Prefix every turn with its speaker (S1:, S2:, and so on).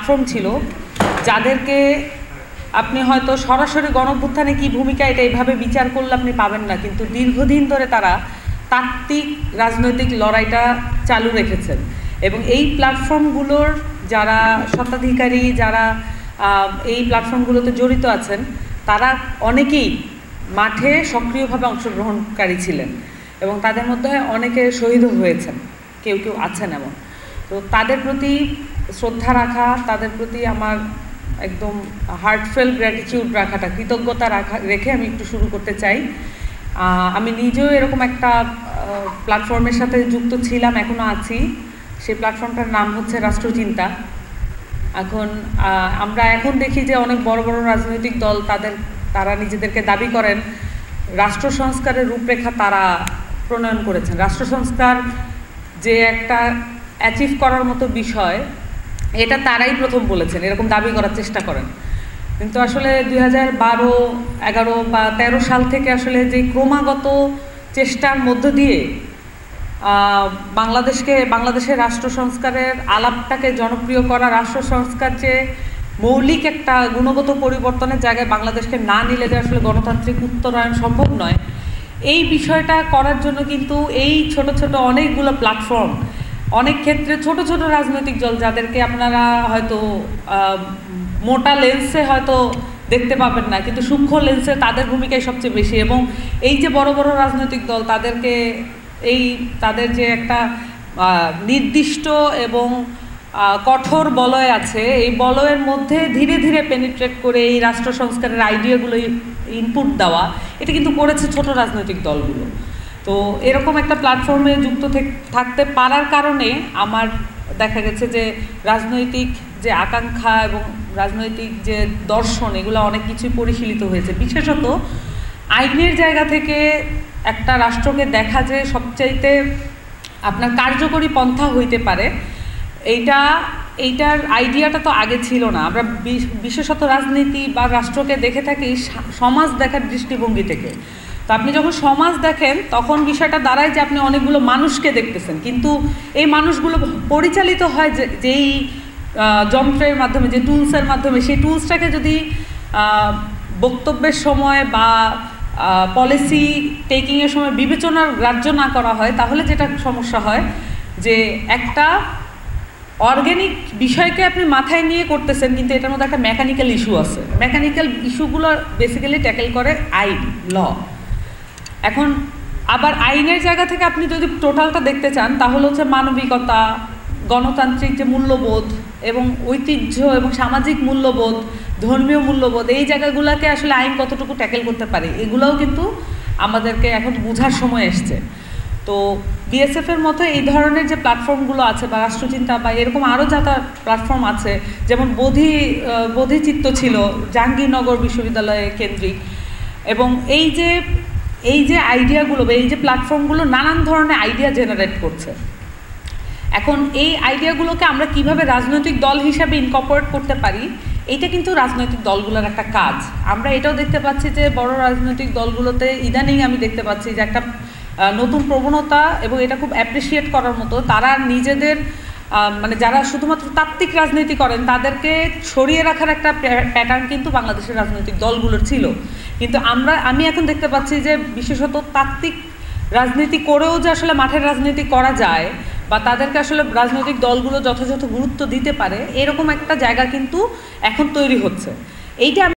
S1: Platform ছিল যাদেরকে আপনি হয়তো সরাসরি গণঅভ্যুত্থানে কী ভূমিকা এটা এইভাবে বিচার করলে আপনি পাবেন না, কিন্তু দীর্ঘদিন ধরে তারা তাত্ত্বিক রাজনৈতিক লড়াইটা চালু রেখেছেন। এবং এই প্ল্যাটফর্মগুলোর যারা স্বত্বাধিকারী, যারা এই প্ল্যাটফর্মগুলোতে জড়িত আছেন, তারা অনেকেই মাঠে সক্রিয়ভাবে অংশগ্রহণকারী ছিলেন এবং তাদের মধ্যে অনেকে শহীদও হয়েছেন, কেউ কেউ আছেন এমন। তো তাদের প্রতি শ্রদ্ধা রাখা, তাদের প্রতি আমার একদম হার্টফেল গ্র্যাটিটিউড রাখাটা, কৃতজ্ঞতা রেখে আমি একটু শুরু করতে চাই। আমি নিজেও এরকম একটা প্ল্যাটফর্মের সাথে যুক্ত ছিলাম, এখনও আছি। সেই প্ল্যাটফর্মটার নাম হচ্ছে রাষ্ট্রচিন্তা। আমরা এখন দেখি যে অনেক বড় বড় রাজনৈতিক দল তারা নিজেদেরকে দাবি করেন রাষ্ট্র সংস্কারের রূপরেখা তারা প্রণয়ন করেছেন। রাষ্ট্র সংস্কার যে একটা অ্যাচিভ করার মতো বিষয়, এটা তারাই প্রথম বলেছেন, এরকম দাবি করার চেষ্টা করেন। কিন্তু আসলে 2012, 11 বা 13 সাল থেকে আসলে যে ক্রমাগত চেষ্টার মধ্য দিয়ে বাংলাদেশের রাষ্ট্র সংস্কারের আলাপটাকে জনপ্রিয় করা, রাষ্ট্র সংস্কার যে মৌলিক একটা গুণগত পরিবর্তনের জায়গায় বাংলাদেশকে না নিলে যে আসলে গণতান্ত্রিক উত্তরায়ণ সম্ভব নয়, এই বিষয়টা করার জন্য কিন্তু এই ছোট ছোট অনেকগুলো প্ল্যাটফর্ম, অনেক ক্ষেত্রে ছোট ছোট রাজনৈতিক দল যাদেরকে আপনারা হয়তো মোটা লেন্সে হয়তো দেখতে পাবেন না, কিন্তু সূক্ষ্ম লেন্সে তাদের ভূমিকাই সবচেয়ে বেশি। এবং এই যে বড় বড় রাজনৈতিক দল, তাদের যে একটা নির্দিষ্ট এবং কঠোর বলয় আছে, এই বলয়ের মধ্যে ধীরে ধীরে পেনিট্রেট করে এই রাষ্ট্র সংস্কারের আইডিয়াগুলো ইনপুট দেওয়া, এটা কিন্তু করেছে ছোট রাজনৈতিক দলগুলো। তো এরকম একটা প্ল্যাটফর্মে যুক্ত থাকতে পারার কারণে আমার দেখা গেছে যে রাজনৈতিক যে আকাঙ্ক্ষা এবং রাজনৈতিক যে দর্শন, এগুলো অনেক কিছুই পরিশীলিত হয়েছে। বিশেষত আইনের জায়গা থেকে একটা রাষ্ট্রকে দেখা যে সবচাইতে আপনার কার্যকরী পন্থা হইতে পারে, এইটার আইডিয়াটা তো আগে ছিল না। আমরা বিশেষত রাজনীতি বা রাষ্ট্রকে দেখে থাকি সমাজ দেখার দৃষ্টিভঙ্গি থেকে। তো আপনি যখন সমাজ দেখেন তখন বিষয়টা দাঁড়ায় যে আপনি অনেকগুলো মানুষকে দেখতেছেন, কিন্তু এই মানুষগুলো পরিচালিত হয় যেই যন্ত্রের মাধ্যমে, যে টুলসের মাধ্যমে, সেই টুলসটাকে যদি বক্তব্যের সময় বা পলিসি টেকিংয়ের সময় বিবেচনার গ্রাহ্য না করা হয়, তাহলে যেটা সমস্যা হয় যে একটা অর্গ্যানিক বিষয়কে আপনি মাথায় নিয়ে করতেছেন, কিন্তু এটার মধ্যে একটা মেকানিক্যাল ইস্যু আছে। মেকানিক্যাল ইস্যুগুলো বেসিক্যালি ট্যাকেল করে আইন, ল। এখন আবার আইনের জায়গা থেকে আপনি যদি টোটালটা দেখতে চান, তাহলে হচ্ছে মানবিকতা, গণতান্ত্রিক যে মূল্যবোধ এবং ঐতিহ্য এবং সামাজিক মূল্যবোধ, ধর্মীয় মূল্যবোধ, এই জায়গাগুলোকে আসলে আইন কতটুকু ট্যাকেল করতে পারে, এগুলোও কিন্তু আমাদেরকে এখন বোঝার সময় এসছে। তো বিএসএফের মতো এই ধরনের যে প্ল্যাটফর্মগুলো আছে বা রাষ্ট্রচিন্তা বা এরকম আরও যারা প্ল্যাটফর্ম আছে, যেমন বোধিচিত্ত ছিল জাহাঙ্গীরনগর বিশ্ববিদ্যালয়ে কেন্দ্রিক, এবং এই যে আইডিয়াগুলো বা এই যে প্ল্যাটফর্মগুলো নানান ধরনের আইডিয়া জেনারেট করছে। এখন এই আইডিয়াগুলোকে আমরা কিভাবে রাজনৈতিক দল হিসাবে ইনকর্পোরেট করতে পারি, এইটা কিন্তু রাজনৈতিক দলগুলোর একটা কাজ। আমরা এটাও দেখতে পাচ্ছি যে বড় রাজনৈতিক দলগুলোতে ইদানিং আমি দেখতে পাচ্ছি যে একটা নতুন প্রবণতা, এবং এটা খুব অ্যাপ্রিসিয়েট করার মতো। তারা নিজেদের মানে যারা শুধুমাত্র তাত্ত্বিক রাজনীতি করেন তাদেরকে সরিয়ে রাখার একটা প্যাটার্ন কিন্তু বাংলাদেশের রাজনৈতিক দলগুলোর ছিল। কিন্তু আমি এখন দেখতে পাচ্ছি যে বিশেষত তাত্ত্বিক রাজনীতি করেও যে আসলে মাঠের রাজনীতি করা যায় বা তাদেরকে আসলে রাজনৈতিক দলগুলো যথাযথ গুরুত্ব দিতে পারে, এরকম একটা জায়গা কিন্তু এখন তৈরি হচ্ছে। এইটা